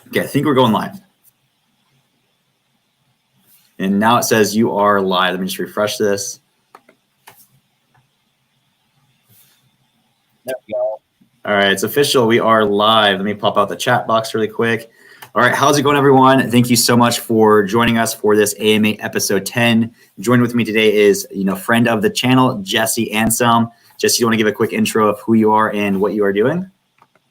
Okay, I think we're going live. And now it says you are live. Let me just refresh this. There we go. All right, it's official. We are live. Let me pop out the chat box really quick. All right, how's it going, everyone? Thank you so much for joining us for this AMA episode 10. Joining with me today is, friend of the channel, Jesse Anselm. Jesse, you want to give a quick intro of who you are and what you are doing?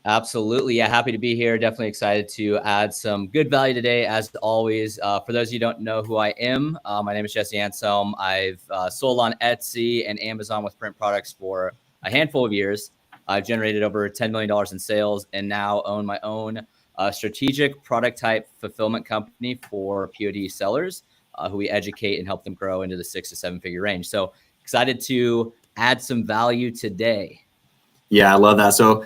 Absolutely. Yeah, happy to be here. Definitely excited to add some good value today, as always. For those of you who don't know who I am, my name is Jesse Anselm. I've sold on Etsy and Amazon with print products for a handful of years. I've generated over $10 million in sales and now own my own strategic product type fulfillment company for POD sellers who we educate and help them grow into the 6 to 7 figure range. So excited to add some value today. Yeah, I love that. So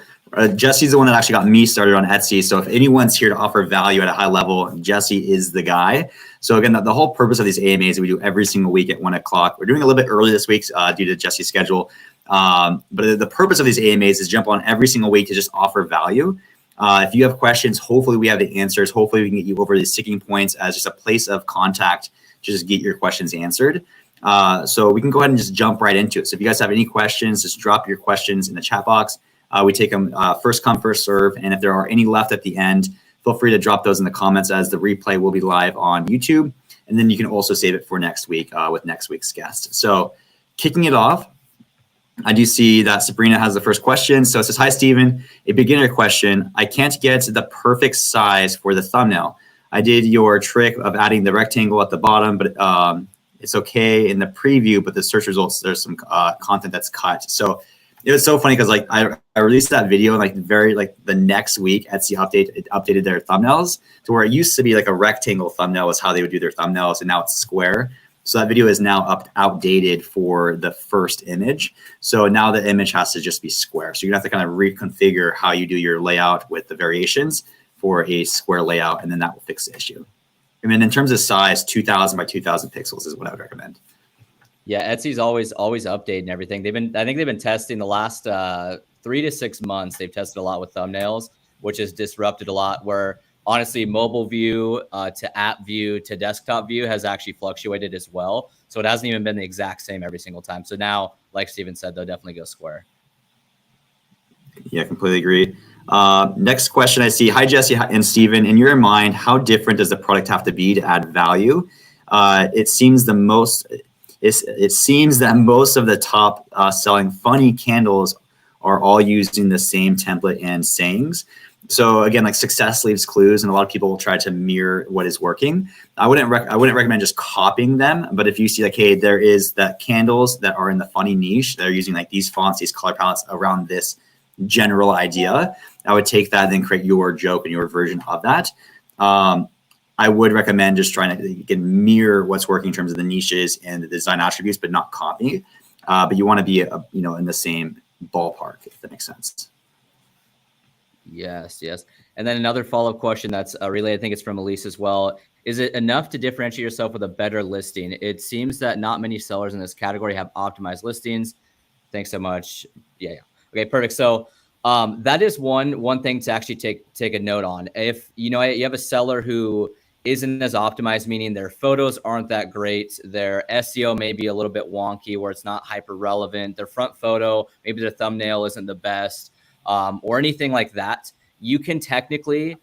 Jesse's the one that actually got me started on Etsy. So if anyone's here to offer value at a high level, Jesse is the guy. So again, the whole purpose of these AMAs we do every single week at 1 o'clock. We're doing a little bit early this week due to Jesse's schedule. But the purpose of these AMAs is jump on every single week to just offer value. If you have questions, hopefully we have the answers. Hopefully we can get you over these sticking points as just a place of contact to just get your questions answered. So we can go ahead and just jump right into it. So if you guys have any questions, just drop your questions in the chat box. We take them first come, first serve. And if there are any left at the end, feel free to drop those in the comments as the replay will be live on YouTube. And then you can also save it for next week with next week's guest. So kicking it off, I do see that Sabrina has the first question. So it says, hi, Steven, a beginner question. I can't get the perfect size for the thumbnail. I did your trick of adding the rectangle at the bottom, but it's okay in the preview, but the search results, there's some content that's cut. So it was so funny because I released that video and the next week Etsy updated their thumbnails to where it used to be like a rectangle thumbnail was how they would do their thumbnails, and now it's square. So that video is now outdated for the first image. So now the image has to just be square. So you're gonna have to kind of reconfigure how you do your layout with the variations for a square layout, and then that will fix the issue. And then in terms of size, 2,000 by 2,000 pixels is what I would recommend. Yeah, Etsy's always updating everything. I think they've been testing the last 3 to 6 months. They've tested a lot with thumbnails, which has disrupted a lot. Where honestly, mobile view to app view to desktop view has actually fluctuated as well. So it hasn't even been the exact same every single time. So now, like Steven said, they'll definitely go square. Yeah, completely agree. Next question I see. Hi, Jesse and Steven. In your mind, how different does the product have to be to add value? It seems that most of the top selling funny candles are all using the same template and sayings. So again, like success leaves clues, and a lot of people will try to mirror what is working. I wouldn't recommend just copying them, but if you see like, hey, there is that candles that are in the funny niche, they're using like these fonts, these color palettes around this general idea, I would take that and then create your joke and your version of that. I would recommend just trying to, you can mirror what's working in terms of the niches and the design attributes, but not copy. But you want to be, in the same ballpark, if that makes sense. Yes. And then another follow-up question that's related, I think it's from Elise as well. Is it enough to differentiate yourself with a better listing? It seems that not many sellers in this category have optimized listings. Thanks so much. Yeah. Okay, perfect. So that is one thing to actually take a note on. If you have a seller who isn't as optimized, meaning their photos aren't that great, their SEO may be a little bit wonky where it's not hyper relevant, their front photo, maybe their thumbnail isn't the best, or anything like that, you can technically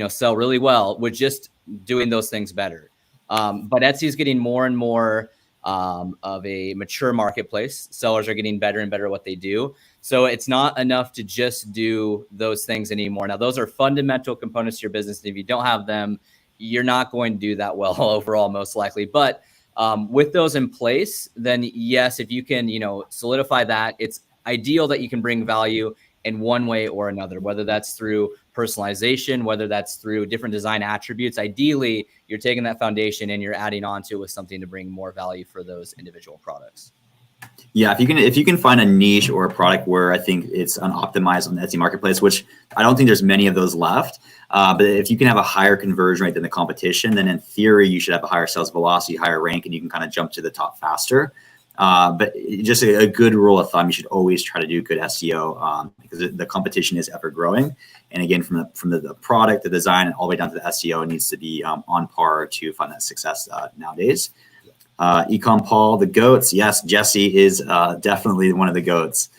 sell really well with just doing those things better. But Etsy is getting more and more of a mature marketplace. Sellers are getting better and better at what they do. So it's not enough to just do those things anymore. Now, those are fundamental components to your business. And if you don't have them, you're not going to do that well overall, most likely. But with those in place, then yes, if you can, solidify that, it's ideal that you can bring value in one way or another, whether that's through personalization, whether that's through different design attributes. Ideally, you're taking that foundation and you're adding on to it with something to bring more value for those individual products. Yeah, if you can find a niche or a product where I think it's unoptimized on the Etsy marketplace, which I don't think there's many of those left, but if you can have a higher conversion rate than the competition, then in theory you should have a higher sales velocity, higher rank, and you can kind of jump to the top faster. But just a good rule of thumb, you should always try to do good SEO because the competition is ever growing. And again, from the product, the design, and all the way down to the SEO, it needs to be on par to find that success nowadays. Ecom Paul, the GOATs. Yes, Jesse is definitely one of the GOATs.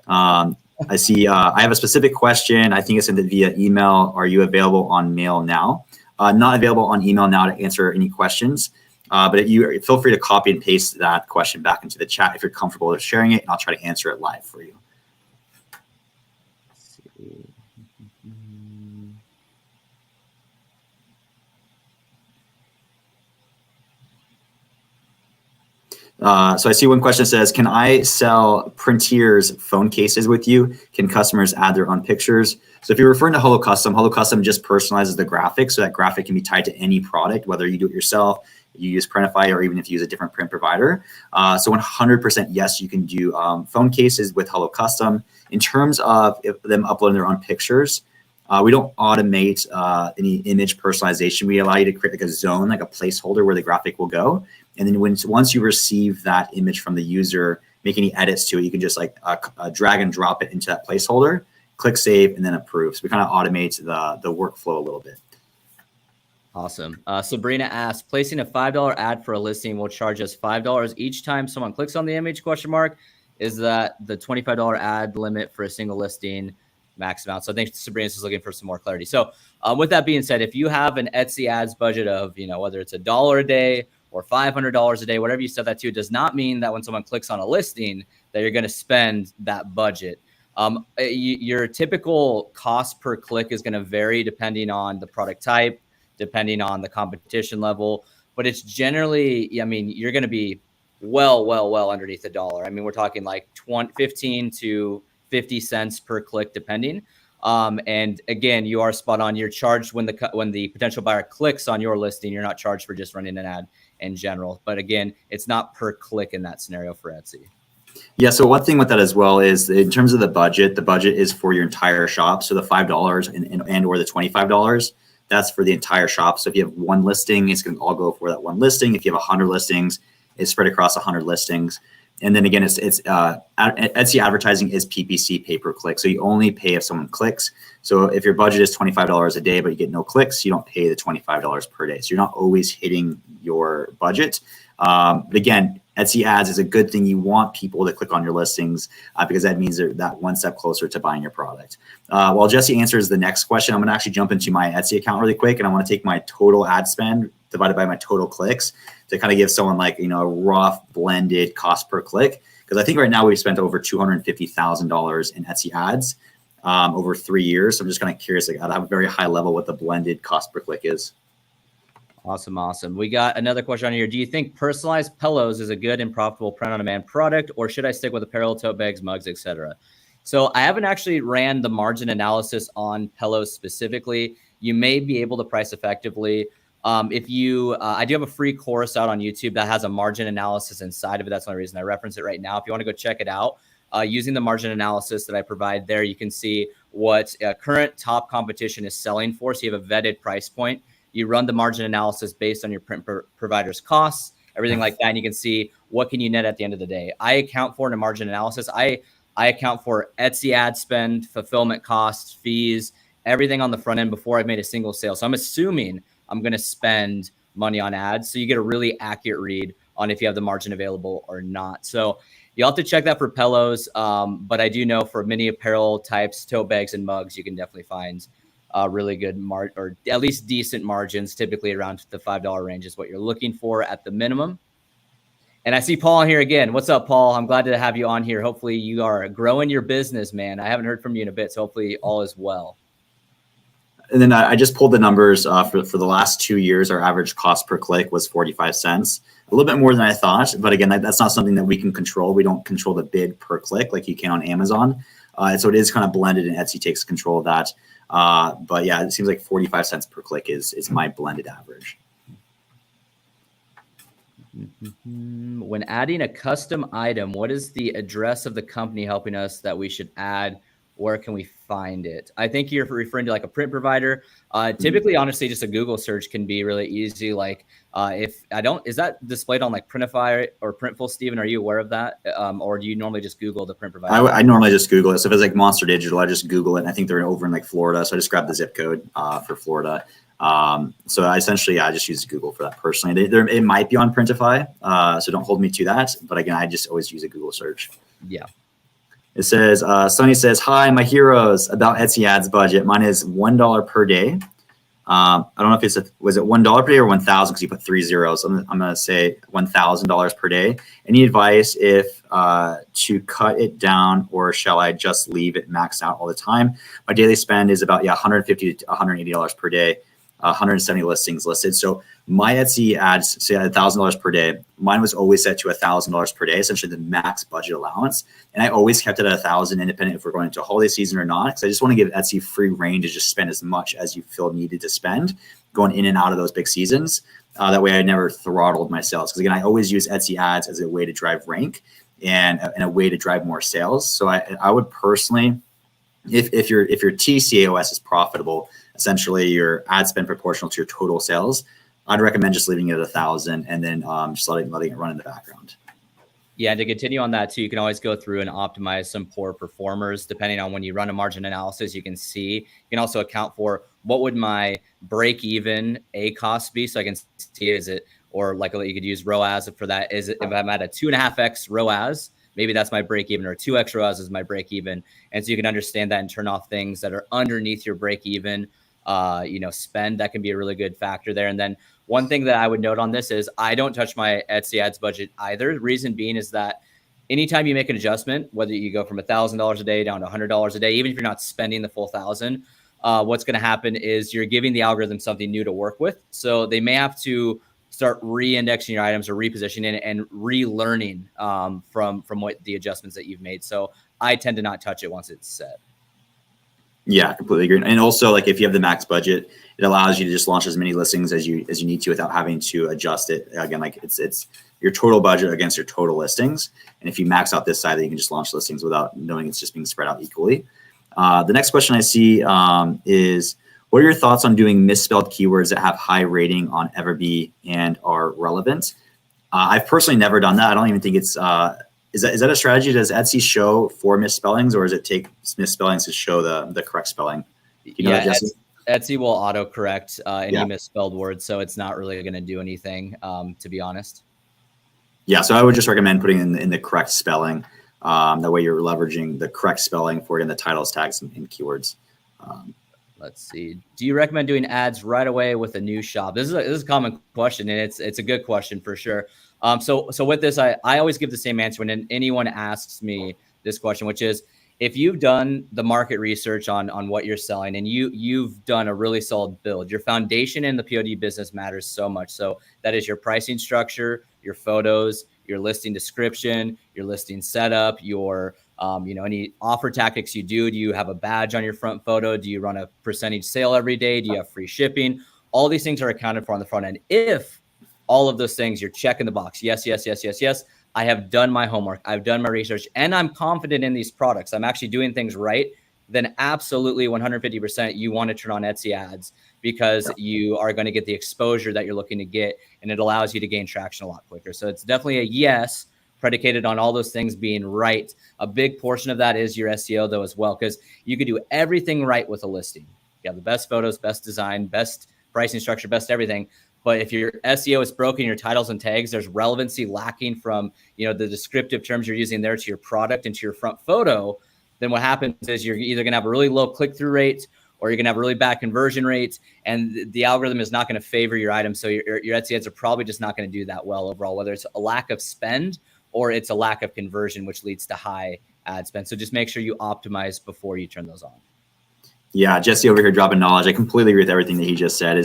I see. I have a specific question. I think it's sent it via email. Are you available on mail now? Not available on email now to answer any questions. But you feel free to copy and paste that question back into the chat if you're comfortable with sharing it, and I'll try to answer it live for you. Let's see. So I see one question says, can I sell Printier's phone cases with you? Can customers add their own pictures? So if you're referring to Holo Custom just personalizes the graphic, so that graphic can be tied to any product, whether you do it yourself, you use Printify, or even if you use a different print provider. So 100% yes, you can do phone cases with Holo Custom. In terms of them uploading their own pictures, we don't automate any image personalization. We allow you to create like a zone, like a placeholder where the graphic will go. And then once you receive that image from the user, make any edits to it, you can just like drag and drop it into that placeholder, click save, and then approve. So we kind of automate the workflow a little bit. Awesome. Sabrina asked, placing a $5 ad for a listing will charge us $5 each time someone clicks on the image, ? Is that the $25 ad limit for a single listing max amount? So I think Sabrina's is looking for some more clarity. So with that being said, if you have an Etsy ads budget of, whether it's $1 a day or $500 a day, whatever you set that to, does not mean that when someone clicks on a listing that you're going to spend that budget. Your typical cost per click is going to vary depending on the product type, depending on the competition level, but it's generally, you're going to be well underneath $1. We're talking like 15 to 50 cents per click, depending. And again, you are spot on. You're charged when the potential buyer clicks on your listing. You're not charged for just running an ad in general. But again, it's not per click in that scenario for Etsy. Yeah. So one thing with that as well is in terms of the budget is for your entire shop. So the $5 and or the $25, that's for the entire shop. So if you have one listing, it's going to all go for that one listing. If you have 100 listings, it's spread across 100 listings. And then again, it's Etsy advertising is PPC, pay per click. So you only pay if someone clicks. So if your budget is $25 a day, but you get no clicks, you don't pay the $25 per day. So you're not always hitting your budget. But again, Etsy ads is a good thing. You want people to click on your listings because that means they're that one step closer to buying your product. While Jesse answers the next question, I'm going to actually jump into my Etsy account really quick, and I want to take my total ad spend divided by my total clicks to kind of give someone like, a rough blended cost per click. Because I think right now we've spent over $250,000 in Etsy ads over 3 years. So I'm just kind of curious, like, at a very high level, what the blended cost per click is. Awesome. We got another question on here. Do you think personalized pillows is a good and profitable print-on-demand product, or should I stick with apparel, tote bags, mugs, etc.? So I haven't actually ran the margin analysis on pillows specifically. You may be able to price effectively. If you, I do have a free course out on YouTube that has a margin analysis inside of it. That's the only reason I reference it right now. If you want to go check it out, using the margin analysis that I provide there, you can see what current top competition is selling for. So you have a vetted price point. You run the margin analysis based on your print provider's costs, everything like that. And you can see what can you net at the end of the day. I account for in a margin analysis. I account for Etsy ad spend, fulfillment costs, fees, everything on the front end before I've made a single sale. So I'm assuming I'm going to spend money on ads. So you get a really accurate read on if you have the margin available or not. So you'll have to check that for pillows. But I do know for many apparel types, tote bags and mugs, you can definitely find really good or at least decent margins. Typically around the $5 range is what you're looking for at the minimum. And I see Paul here again. What's up, Paul? I'm glad to have you on here. Hopefully you are growing your business, man. I haven't heard from you in a bit, so hopefully all is well. And then I just pulled the numbers for the last 2 years. Our average cost per click was 45 cents, a little bit more than I thought. But again, that's not something that we can control. We don't control the bid per click like you can on Amazon. And so it is kind of blended, and Etsy takes control of that. But yeah, it seems like 45 cents per click is my blended average. When adding a custom item, what is the address of the company helping us that we should add where can we find it? I think you're referring to like a print provider. Typically, honestly, just a Google search can be really easy. Like if I don't, is that displayed on like Printify or Printful, Steven? Are you aware of that? Or do you normally just Google the print provider? I normally just Google it. So if it's like Monster Digital, I just Google it. And I think they're over in like Florida. So I just grab the zip code for Florida. So I just use Google for that personally. It might be on Printify, so don't hold me to that. But again, I just always use a Google search. Yeah. It says, Sonny says, hi, my heroes, about Etsy ads budget. Mine is $1 per day. I don't know if was it $1 per day or 1,000 because you put 3 zeros. I'm going to say $1,000 per day. Any advice if to cut it down, or shall I just leave it maxed out all the time? My daily spend is about $150 to $180 per day. 170 listings listed. So my Etsy ads say $1,000 per day. Mine was always set to $1,000 per day, essentially the max budget allowance. And I always kept it at 1,000, independent if we're going into a holiday season or not, because I just want to give Etsy free reign to just spend as much as you feel needed to spend going in and out of those big seasons. That way I never throttled my sales. Because again, I always use Etsy ads as a way to drive rank and a way to drive more sales. So I would personally, if your TCAOS is profitable, essentially your ad spend proportional to your total sales, I'd recommend just leaving it at 1,000 and then just letting it run in the background. Yeah, and to continue on that too, you can always go through and optimize some poor performers. Depending on when you run a margin analysis, you can can also account for what would my break even cost be. So I can see, is it, or like you could use ROAS for that. Is it, if I'm at a 2.5x ROAS, maybe that's my break even, or 2x ROAS is my break even. And so you can understand that and turn off things that are underneath your break even spend. That can be a really good factor there. And then one thing that I would note on this is I don't touch my Etsy ads budget either. The reason being is that anytime you make an adjustment, whether you go from $1,000 a day down to $100 a day, even if you're not spending the full 1,000, what's going to happen is you're giving the algorithm something new to work with. So they may have to start re-indexing your items or repositioning and relearning from what the adjustments that you've made. So I tend to not touch it once it's set. Yeah, completely agree. And also, like, if you have the max budget, it allows you to just launch as many listings as you need to without having to adjust it. Again, like it's your total budget against your total listings. And if you max out this side, then you can just launch listings without knowing it's just being spread out equally. The next question I see is, what are your thoughts on doing misspelled keywords that have high rating on Everbee and are relevant? I've personally never done that. I don't even think it's Is that a strategy? Does Etsy show for misspellings, or does it take misspellings to show the correct spelling? Do you know that, Jesse? Etsy will autocorrect any misspelled words, so it's not really going to do anything, to be honest. Yeah, so I would just recommend putting in the correct spelling. That way you're leveraging the correct spelling for it in the titles, tags, and keywords. Let's see. Do you recommend doing ads right away with a new shop? This is a common question, and it's a good question for sure. So with this, I always give the same answer when anyone asks me this question, which is, if you've done the market research on what you're selling and you've done a really solid build, your foundation in the POD business matters so much. So that is your pricing structure, your photos, your listing description, your listing setup, your any offer tactics you do. Do you have a badge on your front photo? Do you run a percentage sale every day? Do you have free shipping? All these things are accounted for on the front end. If all of those things, you're checking the box. Yes. I have done my homework. I've done my research, and I'm confident in these products. I'm actually doing things right. Then absolutely 150%, you want to turn on Etsy ads, because you are going to get the exposure that you're looking to get, and it allows you to gain traction a lot quicker. So it's definitely a yes, predicated on all those things being right. A big portion of that is your SEO though as well, because you could do everything right with a listing. You have the best photos, best design, best pricing structure, best everything. But if your SEO is broken, your titles and tags, there's relevancy lacking from the descriptive terms you're using there to your product and to your front photo, then what happens is you're either going to have a really low click-through rate, or you're going to have a really bad conversion rate, and the algorithm is not going to favor your item. So your Etsy ads are probably just not going to do that well overall, whether it's a lack of spend or it's a lack of conversion, which leads to high ad spend. So just make sure you optimize before you turn those on. Yeah, Jesse over here dropping knowledge. I completely agree with everything that he just said.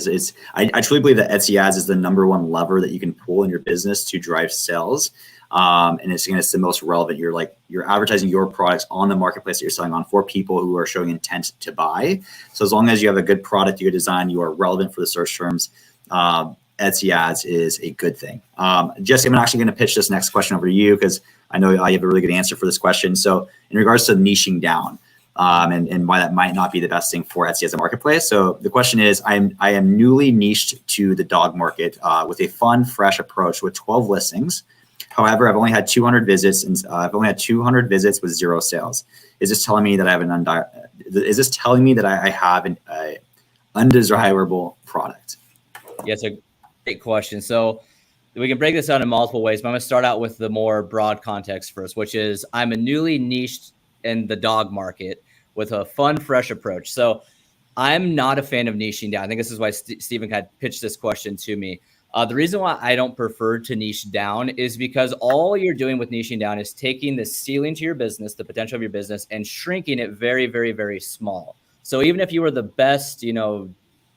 I truly believe that Etsy ads is the #1 lever that you can pull in your business to drive sales. And it's the most relevant. You're advertising your products on the marketplace that you're selling on for people who are showing intent to buy. So as long as you have a good product, a good design, you are relevant for the search terms. Etsy ads is a good thing. Jesse, I'm actually going to pitch this next question over to you, because I know I have a really good answer for this question. So in regards to niching down, and why that might not be the best thing for Etsy as a marketplace. So the question is, I am newly niched to the dog market with a fun, fresh approach with 12 listings. However, I've only had 200 visits, and I've only had 200 visits with 0 sales. Is this telling me that I have an undesirable product? Yeah, it's a great question. So we can break this down in multiple ways, but I'm going to start out with the more broad context first, which is I'm a newly niched in the dog market with a fun, fresh approach. So I'm not a fan of niching down. I think this is why Stephen had pitched this question to me. The reason why I don't prefer to niche down is because all you're doing with niching down is taking the ceiling to your business, the potential of your business, and shrinking it very, very, very small. So even if you were the best,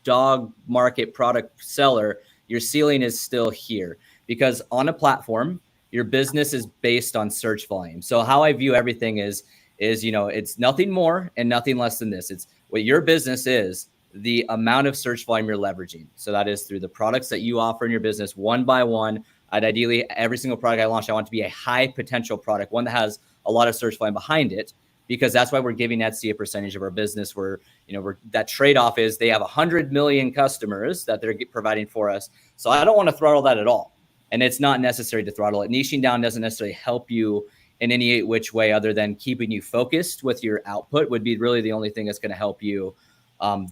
dog market product seller, your ceiling is still here, because on a platform, your business is based on search volume. So how I view everything is it's nothing more and nothing less than this. It's what your business is, the amount of search volume you're leveraging. So that is through the products that you offer in your business one by one. I'd ideally, every single product I launch, I want to be a high potential product, one that has a lot of search volume behind it, because that's why we're giving Etsy a percentage of our business. We're that trade-off is they have 100 million customers that they're providing for us. So I don't want to throttle that at all. And it's not necessary to throttle it. Niching down doesn't necessarily help you in any which way other than keeping you focused with your output would be really the only thing that's going to help you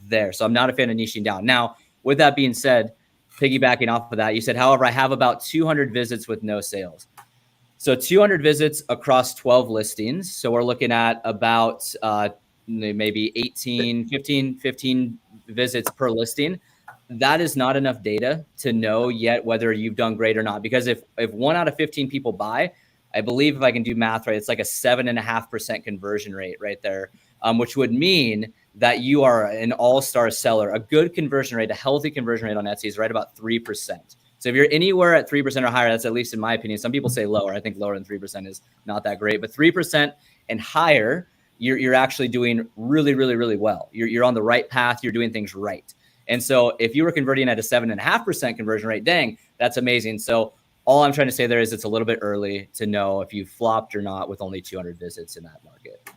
there. So I'm not a fan of niching down. Now, with that being said, piggybacking off of that, you said, however, I have about 200 visits with no sales. So 200 visits across 12 listings. So we're looking at about maybe 15 visits per listing. That is not enough data to know yet whether you've done great or not. Because if 1 out of 15 people buy, I believe if I can do math right, it's like a 7.5% conversion rate right there, which would mean that you are an all-star seller. A good conversion rate, a healthy conversion rate on Etsy is right about 3%. So if you're anywhere at 3% or higher, that's at least in my opinion. Some people say lower. I think lower than 3% is not that great, but 3% and higher, you're actually doing really, really, really well. You're on the right path. You're doing things right. And so if you were converting at a 7.5% conversion rate, dang, that's amazing. So all I'm trying to say there is it's a little bit early to know if you flopped or not with only 200 visits in that market.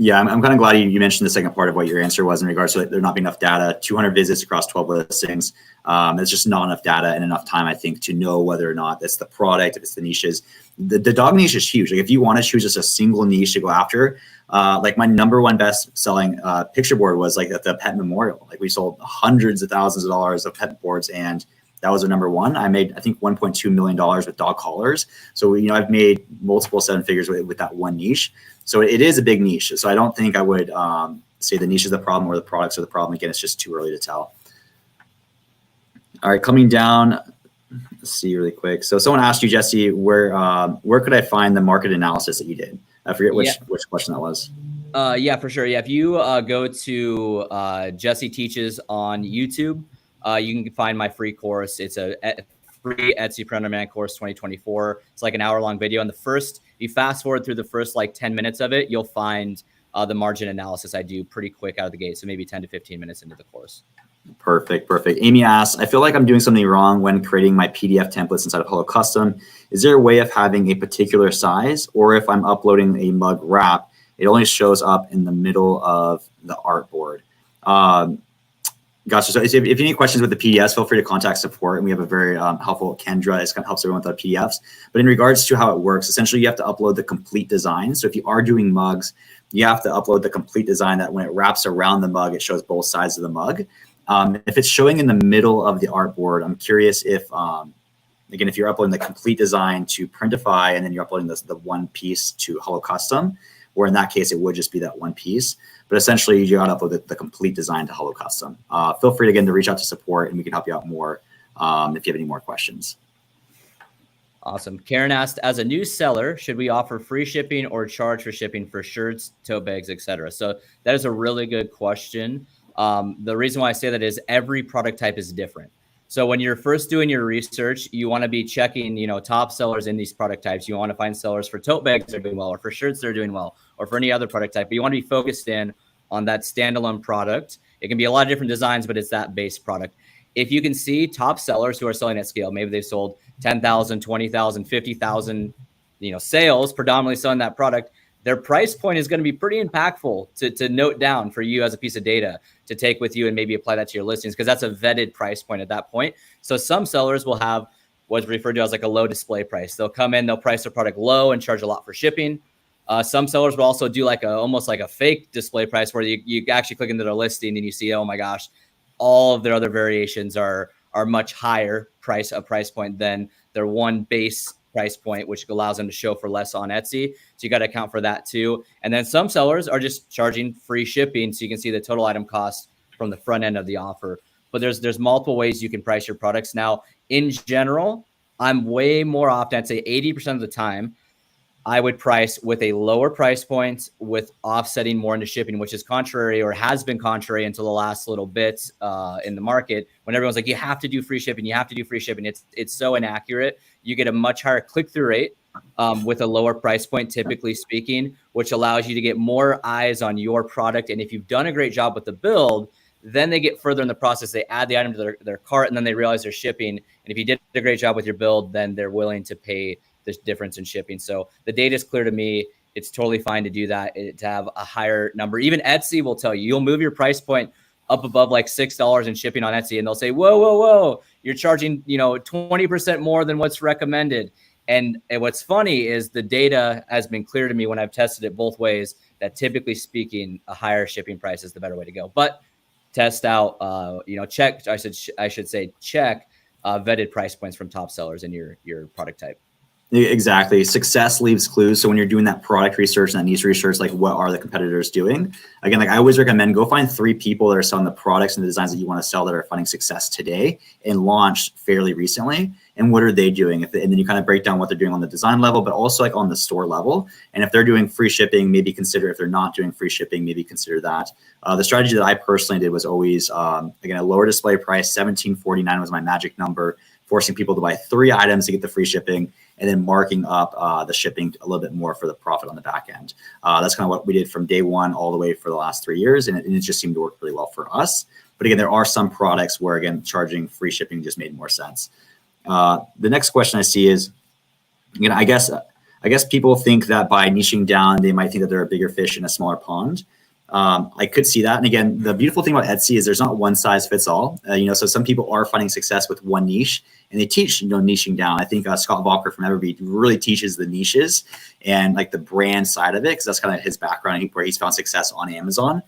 Yeah, I'm kind of glad you mentioned the second part of what your answer was in regards to there not being enough data. 200 visits across 12 listings. There's just not enough data and enough time, I think, to know whether or not it's the product, if it's the niches. The dog niche is huge. Like if you want to choose just a single niche to go after, like my number one best selling picture board was like at the pet memorial. Like we sold hundreds of thousands of dollars of pet boards, and that was our number one. I made, I think, $1.2 million with dog collars. So, I've made multiple 7 figures with that one niche. So it is a big niche. So I don't think I would say the niche is the problem or the products are the problem. Again, it's just too early to tell. All right, coming down, let's see really quick. So someone asked you, Jesse, where could I find the market analysis that you did? I forget which question that was. Yeah, for sure. Yeah, if you go to Jesse Teaches on YouTube, you can find my free course. It's a free Etsy Print on Demand course 2024. It's like an hour-long video. And you fast forward through the first like 10 minutes of it, you'll find the margin analysis I do pretty quick out of the gate. So maybe 10 to 15 minutes into the course. Perfect. Amy asks, I feel like I'm doing something wrong when creating my PDF templates inside of Holo Custom. Is there a way of having a particular size, or if I'm uploading a mug wrap, it only shows up in the middle of the artboard? Gotcha. So if you have any questions with the PDFs, feel free to contact support. And we have a very helpful Kendra. It helps everyone with our PDFs. But in regards to how it works, essentially you have to upload the complete design. So if you are doing mugs, you have to upload the complete design that when it wraps around the mug, it shows both sides of the mug. If it's showing in the middle of the artboard, I'm curious if, again, if you're uploading the complete design to Printify and then you're uploading the one piece to Holo Custom, or in that case, it would just be that one piece. But essentially, you got to upload the complete design to Holo Custom. Feel free, again, to reach out to support, and we can help you out more if you have any more questions. Awesome. Karen asked, as a new seller, should we offer free shipping or charge for shipping for shirts, tote bags, etc.? So that is a really good question. The reason why I say that is every product type is different. So when you're first doing your research, you want to be checking, top sellers in these product types. You want to find sellers for tote bags that are doing well, or for shirts that are doing well, or for any other product type. But you want to be focused in on that standalone product. It can be a lot of different designs, but it's that base product. If you can see top sellers who are selling at scale, maybe they've sold 10,000, 20,000, 50,000, sales, predominantly selling that product, their price point is going to be pretty impactful to note down for you as a piece of data to take with you and maybe apply that to your listings, because that's a vetted price point at that point. So some sellers will have what's referred to as like a low display price. They'll come in, they'll price their product low and charge a lot for shipping. Some sellers will also do like almost like a fake display price where you actually click into their listing and you see, oh my gosh, all of their other variations are much higher price point than their one base price point, which allows them to show for less on Etsy. So you got to account for that too. And then some sellers are just charging free shipping, so you can see the total item cost from the front end of the offer. But there's multiple ways you can price your products. Now, in general, I'm way more often, I'd say 80% of the time, I would price with a lower price point with offsetting more into shipping, which is contrary, or has been contrary until the last little bit in the market, when everyone's like, you have to do free shipping, you have to do free shipping. It's so inaccurate. You get a much higher click-through rate with a lower price point, typically speaking, which allows you to get more eyes on your product. And if you've done a great job with the build, then they get further in the process. They add the item to their cart, and then they realize they're shipping. And if you did a great job with your build, then they're willing to pay the difference in shipping. So the data is clear to me. It's totally fine to do that, to have a higher number. Even Etsy will tell you, you'll move your price point up above like $6 in shipping on Etsy, and they'll say, whoa, you're charging 20% more than what's recommended. And what's funny is the data has been clear to me when I've tested it both ways, that typically speaking, a higher shipping price is the better way to go. But test out, check, I should say check vetted price points from top sellers in your product type. Exactly. Success leaves clues. So when you're doing that product research and that niche research, like what are the competitors doing? Again, like I always recommend, go find 3 people that are selling the products and the designs that you want to sell that are finding success today and launched fairly recently. And what are they doing? And then you kind of break down what they're doing on the design level, but also like on the store level. And if they're doing free shipping, maybe consider, if they're not doing free shipping, maybe consider that. The strategy that I personally did was always, again, a lower display price. $17.49 was my magic number, forcing people to buy 3 items to get the free shipping, and then marking up the shipping a little bit more for the profit on the back end. That's kind of what we did from day one all the way for the last 3 years, and it just seemed to work really well for us. But again, there are some products where, again, charging free shipping just made more sense. The next question I see is, I guess people think that by niching down, they might think that they're a bigger fish in a smaller pond. I could see that. And again, the beautiful thing about Etsy is there's not one size fits all. So some people are finding success with one niche, and they teach, niching down. I think Scott Volker from Everbeat really teaches the niches and like the brand side of it, because that's kind of his background, where he's found success on Amazon.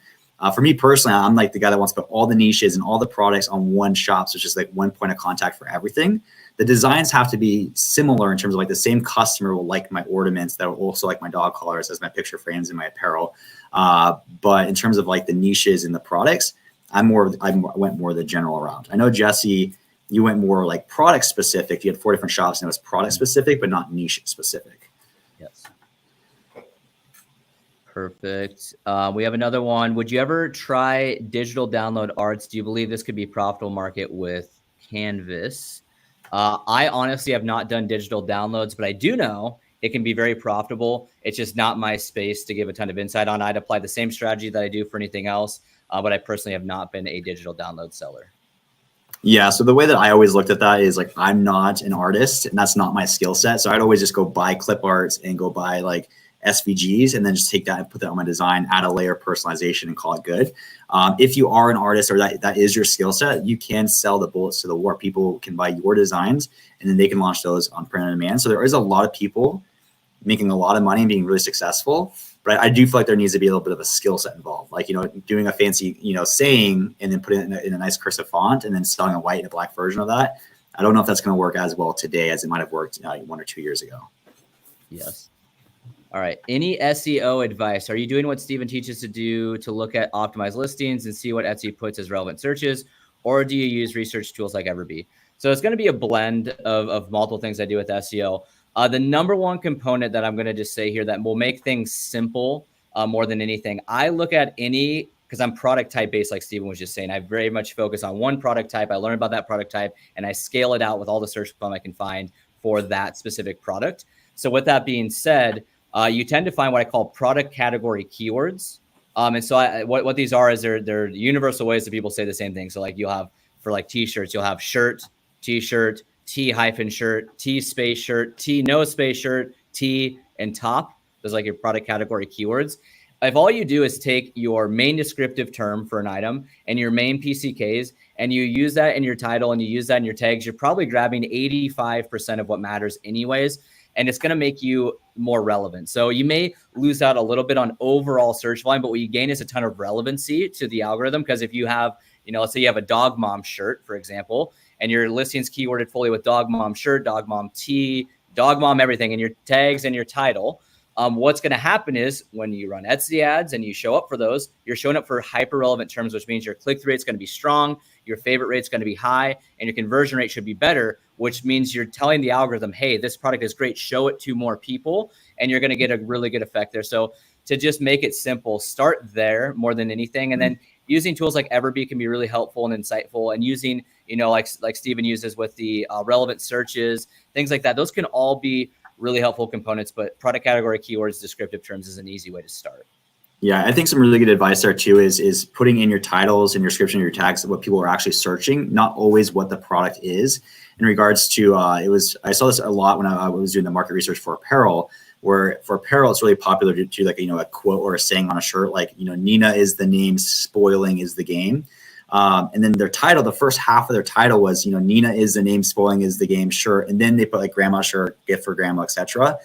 For me personally, I'm like the guy that wants to put all the niches and all the products on one shop. So it's just like one point of contact for everything. The designs have to be similar in terms of like the same customer will like my ornaments, that will also like my dog collars as my picture frames and my apparel. But in terms of like the niches and the products, I went more the general route. I know, Jesse, you went more like product specific. You had 4 different shops and it was product specific, but not niche specific. Yes. Perfect. We have another one. Would you ever try digital download arts? Do you believe this could be a profitable market with Canvas? I honestly have not done digital downloads, but I do know it can be very profitable. It's just not my space to give a ton of insight on. I'd apply the same strategy that I do for anything else, but I personally have not been a digital download seller. Yeah. So the way that I always looked at that is like, I'm not an artist and that's not my skill set. So I'd always just go buy clip arts and go buy like SVGs and then just take that and put that on my design, add a layer of personalization and call it good. If you are an artist or that is your skill set, you can sell the bullets to the war. People can buy your designs and then they can launch those on print on demand. So there is a lot of people making a lot of money and being really successful. But I do feel like there needs to be a little bit of a skill set involved. Like, doing a fancy, saying and then putting it in a nice cursive font and then selling a white and a black version of that. I don't know if that's going to work as well today as it might have worked 1 or 2 years ago. Yes. All right. Any SEO advice? Are you doing what Steven teaches to do to look at optimized listings and see what Etsy puts as relevant searches? Or do you use research tools like Everbee? So it's going to be a blend of multiple things I do with SEO. The number one component that I'm going to just say here that will make things simple more than anything, I look at because I'm product type based, like Steven was just saying. I very much focus on one product type. I learn about that product type and I scale it out with all the search plum I can find for that specific product. So with that being said, you tend to find what I call product category keywords. And so what these are is they're universal ways that people say the same thing. So like you'll have, for like t-shirts, you'll have shirt, t-shirt, T-shirt, T space shirt, T no space shirt, T and top. those like your product category keywords. If all you do is take your main descriptive term for an item and your main PCKs, and you use that in your title and you use that in your tags, you're probably grabbing 85% of what matters anyways. And it's going to make you more relevant. So you may lose out a little bit on overall search volume, but what you gain is a ton of relevancy to the algorithm. Because if you have, let's say you have a dog mom shirt, for example, and your listing's keyworded fully with dog mom shirt, dog mom tee, dog mom everything, and your tags and your title, what's going to happen is when you run Etsy ads and you show up for those, you're showing up for hyper relevant terms, which means your click-through rate is going to be strong, your favorite rate is going to be high, and your conversion rate should be better, which means you're telling the algorithm, hey, this product is great, show it to more people, and you're going to get a really good effect there. So to just make it simple, start there more than anything. And then using tools like Everbee can be really helpful and insightful, and using, like Steven uses with the relevant searches, things like that. Those can all be really helpful components, but product category keywords, descriptive terms is an easy way to start. Yeah, I think some really good advice there too is putting in your titles and your description, your tags, what people are actually searching, not always what the product is. In regards to, I saw this a lot when I was doing the market research for apparel, where for apparel, it's really popular to do like, a quote or a saying on a shirt, like, Nina is the name, spoiling is the game. And then their title, the first half of their title was, Nina is the name, spoiling is the game shirt. And then they put like grandma shirt, gift for grandma, etc.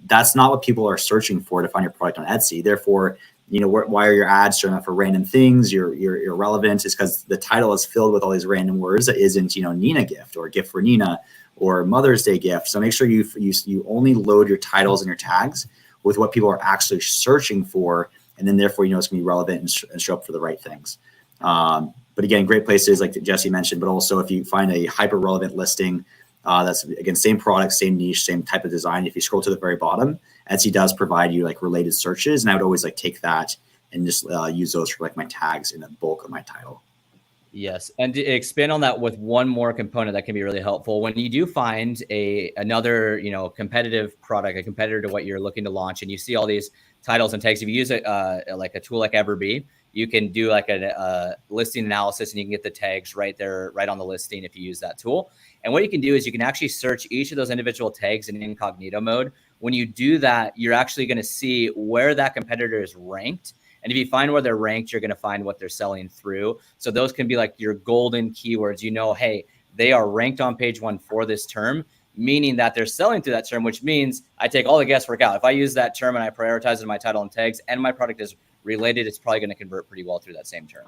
That's not what people are searching for to find your product on Etsy. Therefore, why are your ads showing up for random things? Your relevance is because the title is filled with all these random words that isn't, Nina gift or gift for Nina or Mother's Day gift. So make sure you only load your titles and your tags with what people are actually searching for. And then therefore, it's going to be relevant and show up for the right things. But again, great places like Jesse mentioned, but also if you find a hyper relevant listing, that's again, same product, same niche, same type of design. If you scroll to the very bottom, Etsy does provide you like related searches. And I would always like take that and just use those for like my tags in the bulk of my title. Yes. And to expand on that with one more component that can be really helpful. When you do find another, competitive product, a competitor to what you're looking to launch, and you see all these titles and tags, if you use like a tool like Everbee, you can do like a listing analysis and you can get the tags right there, right on the listing if you use that tool. And what you can do is you can actually search each of those individual tags in incognito mode. When you do that, you're actually going to see where that competitor is ranked. And if you find where they're ranked, you're going to find what they're selling through. So those can be like your golden keywords. Hey, they are ranked on page 1 for this term, meaning that they're selling through that term, which means I take all the guesswork out. If I use that term and I prioritize it in my title and tags and my product is related, it's probably going to convert pretty well through that same term.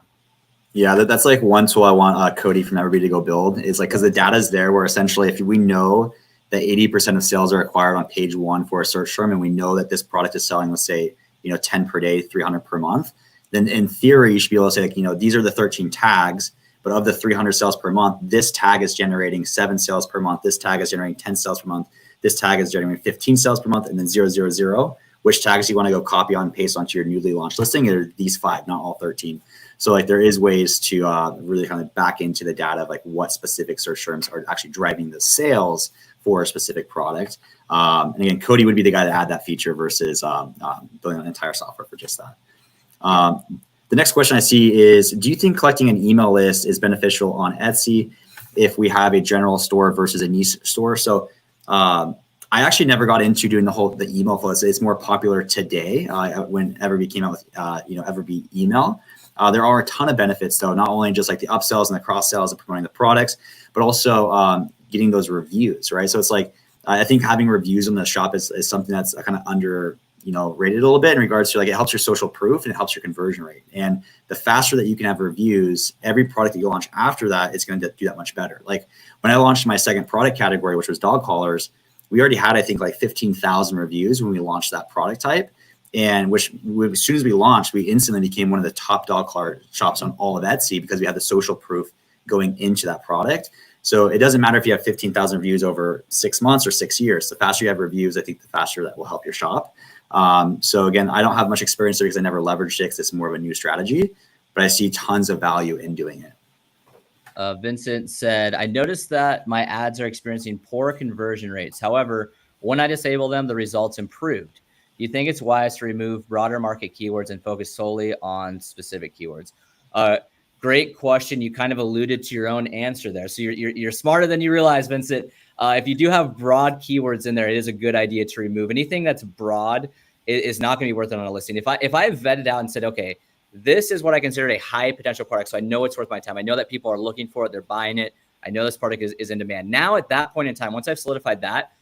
Yeah, that's like one tool I want Cody from Everbee to go build is like, because the data is there where essentially if we know that 80% of sales are acquired on page 1 for a search term, and we know that this product is selling, let's say, 10 per day, 300 per month, then in theory, you should be able to say, like, these are the 13 tags, but of the 300 sales per month, this tag is generating 7 sales per month. This tag is generating 10 sales per month. This tag is generating 15 sales per month, and then 000. Which tags you want to go copy on and paste onto your newly launched listing are these 5, not all 13. So like there is ways to really kind of back into the data of like what specific search terms are actually driving the sales for a specific product. And again, Cody would be the guy to add that feature versus building an entire software for just that. The next question I see is, do you think collecting an email list is beneficial on Etsy if we have a general store versus a niche store? So I actually never got into doing the email flow. It's more popular today when Everbee came out with Everbee email. There are a ton of benefits though, not only just like the upsells and the cross sells and promoting the products, but also getting those reviews, right? So it's like I think having reviews on the shop is something that's kind of under rated a little bit in regards to like it helps your social proof and it helps your conversion rate. And the faster that you can have reviews, every product that you launch after that is going to do that much better. Like when I launched my second product category, which was dog collars, we already had, I think, like 15,000 reviews when we launched that product type. And as soon as we launched, we instantly became one of the top dog collar shops on all of Etsy because we had the social proof going into that product. So it doesn't matter if you have 15,000 reviews over 6 months or 6 years. The faster you have reviews, I think the faster that will help your shop. So again, I don't have much experience there because I never leveraged it because it's more of a new strategy, but I see tons of value in doing it. Vincent said, I noticed that my ads are experiencing poor conversion rates. However, when I disable them, the results improved. Do you think it's wise to remove broader market keywords and focus solely on specific keywords? Great question. You kind of alluded to your own answer there. So you're smarter than you realize, Vincent. If you do have broad keywords in there, it is a good idea to remove anything that's broad. Is not going to be worth it on a listing. If I have vetted out and said, okay, this is what I consider a high potential product, so I know it's worth my time. I know that people are looking for it, they're buying it. I know this product is in demand. Now at that point in time, once I've solidified that,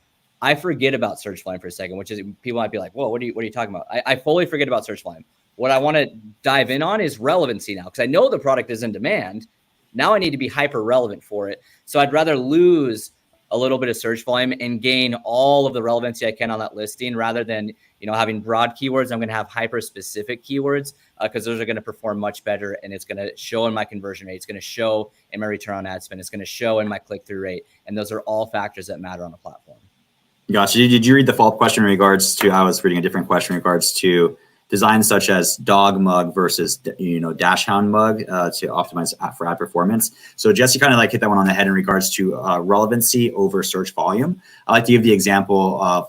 I forget about search volume for a second, which is people might be like, whoa, what are you talking about? I fully forget about search volume. What I want to dive in on is relevancy now, because I know the product is in demand. Now I need to be hyper relevant for it. So I'd rather lose a little bit of search volume and gain all of the relevancy I can on that listing, rather than, having broad keywords. I'm going to have hyper specific keywords because those are going to perform much better, and it's going to show in my conversion rate. It's going to show in my return on ad spend. It's going to show in my click-through rate. And those are all factors that matter on a platform. Gotcha. Did you read the follow-up question in regards to, I was reading a different question in regards to designs such as dog mug versus, dash hound mug to optimize for ad performance. So Jesse kind of like hit that one on the head in regards to relevancy over search volume. I like to give the example of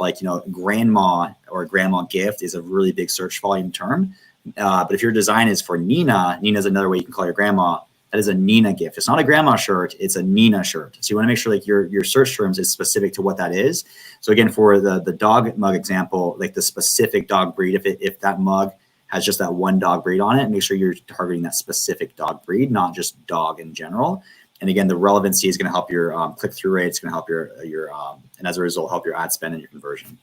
grandma or grandma gift is a really big search volume term. But if your design is for Nina is another way you can call your grandma. That is a Nina gift. It's not a grandma shirt. It's a Nina shirt. So you want to make sure your search terms is specific to what that is. So again, for the dog mug example, the specific dog breed, if that mug has just that one dog breed on it, make sure you're targeting that specific dog breed, not just dog in general. And again, the relevancy is going to help your click-through rate. It's going to help your and as a result, help your ad spend and your conversion.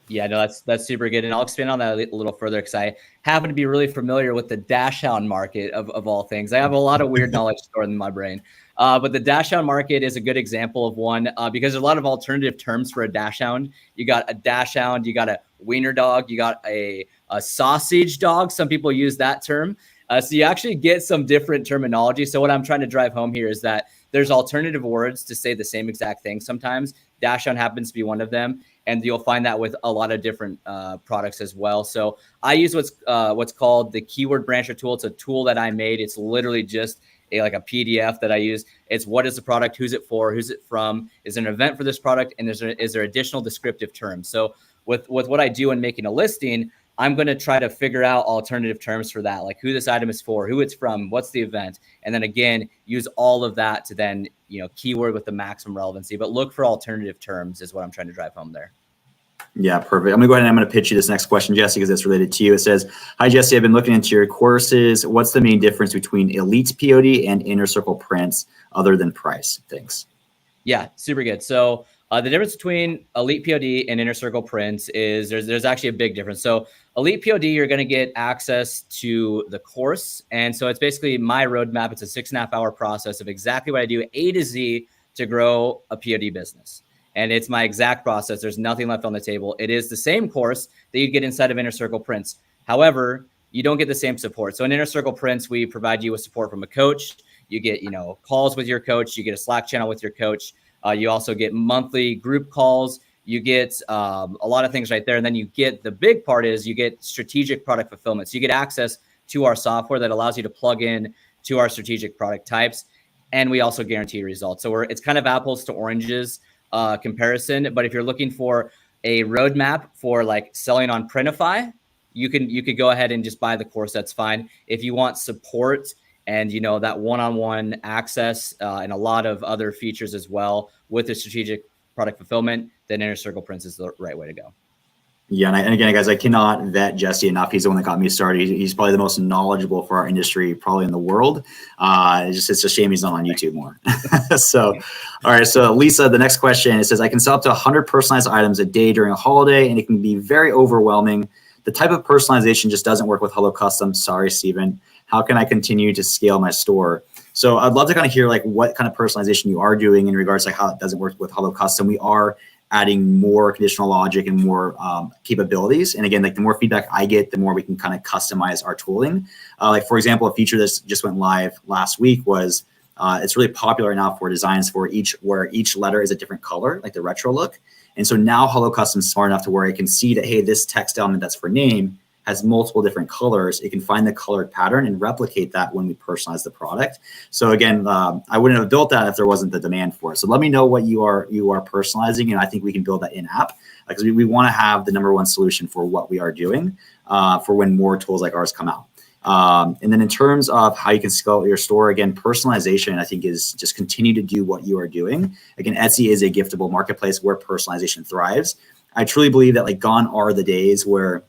Yeah, no, that's super good. And I'll expand on that a little further because I happen to be really familiar with the dash hound market of all things. I have a lot of weird knowledge stored in my brain. But the dash hound market is a good example of one because there's a lot of alternative terms for a dash hound. You got a dash hound, you got a wiener dog, you got a sausage dog. Some people use that term. So you actually get some different terminology. So what I'm trying to drive home here is that there's alternative words to say the same exact thing sometimes. Dash hound happens to be one of them. And you'll find that with a lot of different products as well. So I use what's called the keyword brancher tool. It's a tool that I made. It's literally just like a PDF that I use. It's what is the product, who's it for, who's it from, is there an event for this product, and is there additional descriptive terms. So with what I do in making a listing, I'm going to try to figure out alternative terms for that, like who this item is for, who it's from, what's the event. And then again, use all of that to then, keyword with the maximum relevancy, but look for alternative terms is what I'm trying to drive home there. Yeah, perfect. I'm going to go ahead and I'm going to pitch you this next question, Jesse, because it's related to you. It says, hi, Jesse, I've been looking into your courses. What's the main difference between elite POD and inner circle prints other than price? Thanks. Yeah, super good. So the difference between elite POD and inner circle prints is there's actually a big difference. So elite POD, you're going to get access to the course. And so it's basically my roadmap. It's a 6.5 hour process of exactly what I do A to Z to grow a POD business. And it's my exact process. There's nothing left on the table. It is the same course that you get inside of Inner Circle Prints. However, you don't get the same support. So in Inner Circle Prints, we provide you with support from a coach. You get, calls with your coach. You get a Slack channel with your coach. You also get monthly group calls. You get a lot of things right there. And then you get, the big part is you get strategic product fulfillment. So you get access to our software that allows you to plug in to our strategic product types. And we also guarantee results. So it's kind of apples to oranges comparison. But if you're looking for a roadmap for like selling on Printify, you could go ahead and just buy the course. That's fine. If you want support and that one-on-one access and a lot of other features as well with the strategic product fulfillment, then Inner Circle Prints is the right way to go. Yeah, and again, guys, I cannot vet Jesse enough. He's the one that got me started. He's probably the most knowledgeable for our industry, probably in the world. It's a shame he's not on YouTube more. So, all right. So Lisa, the next question, it says, I can sell up to 100 personalized items a day during a holiday, and it can be very overwhelming. The type of personalization just doesn't work with Holo Custom. Sorry, Steven. How can I continue to scale my store? So I'd love to kind of hear like what kind of personalization you are doing in regards to like how it doesn't work with Holo Custom. We are adding more conditional logic and more capabilities. And again, like the more feedback I get, the more we can kind of customize our tooling. Like for example, a feature that just went live last week was it's really popular now for designs where each letter is a different color, like the retro look. And so now Holo Custom is smart enough to where it can see that, hey, this text element that's for name has multiple different colors. It can find the colored pattern and replicate that when we personalize the product. So again, I wouldn't have built that if there wasn't the demand for it. So let me know what you are personalizing, and I think we can build that in app because we want to have the #1 solution for what we are doing for when more tools like ours come out. And then in terms of how you can scale your store, again, personalization, I think, is just continue to do what you are doing. Again, Etsy is a giftable marketplace where personalization thrives. I truly believe that, like, gone are the days where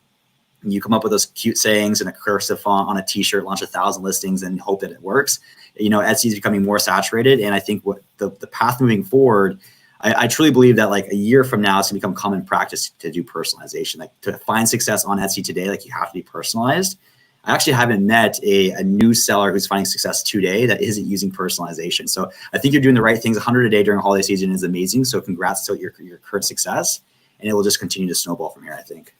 you come up with those cute sayings in a cursive font on a t-shirt, launch 1,000 listings and hope that it works. Etsy is becoming more saturated. And I think what the path moving forward, I truly believe that, like, a year from now, it's gonna become common practice to do personalization. Like, to find success on Etsy today, like, you have to be personalized. I actually haven't met a new seller who's finding success today that isn't using personalization. So I think you're doing the right things. 100 a day during holiday season is amazing. So congrats to your current success, and it will just continue to snowball from here, I think.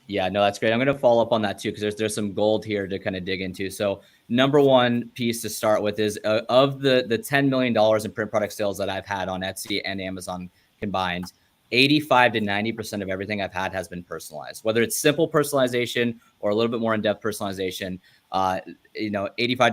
Yeah, no, that's great. I'm going to follow up on that too, because there's some gold here to kind of dig into. So number one piece to start with is of the $10 million in print product sales that I've had on Etsy and Amazon combined, 85 to 90% of everything I've had has been personalized, whether it's simple personalization or a little bit more in-depth personalization. 85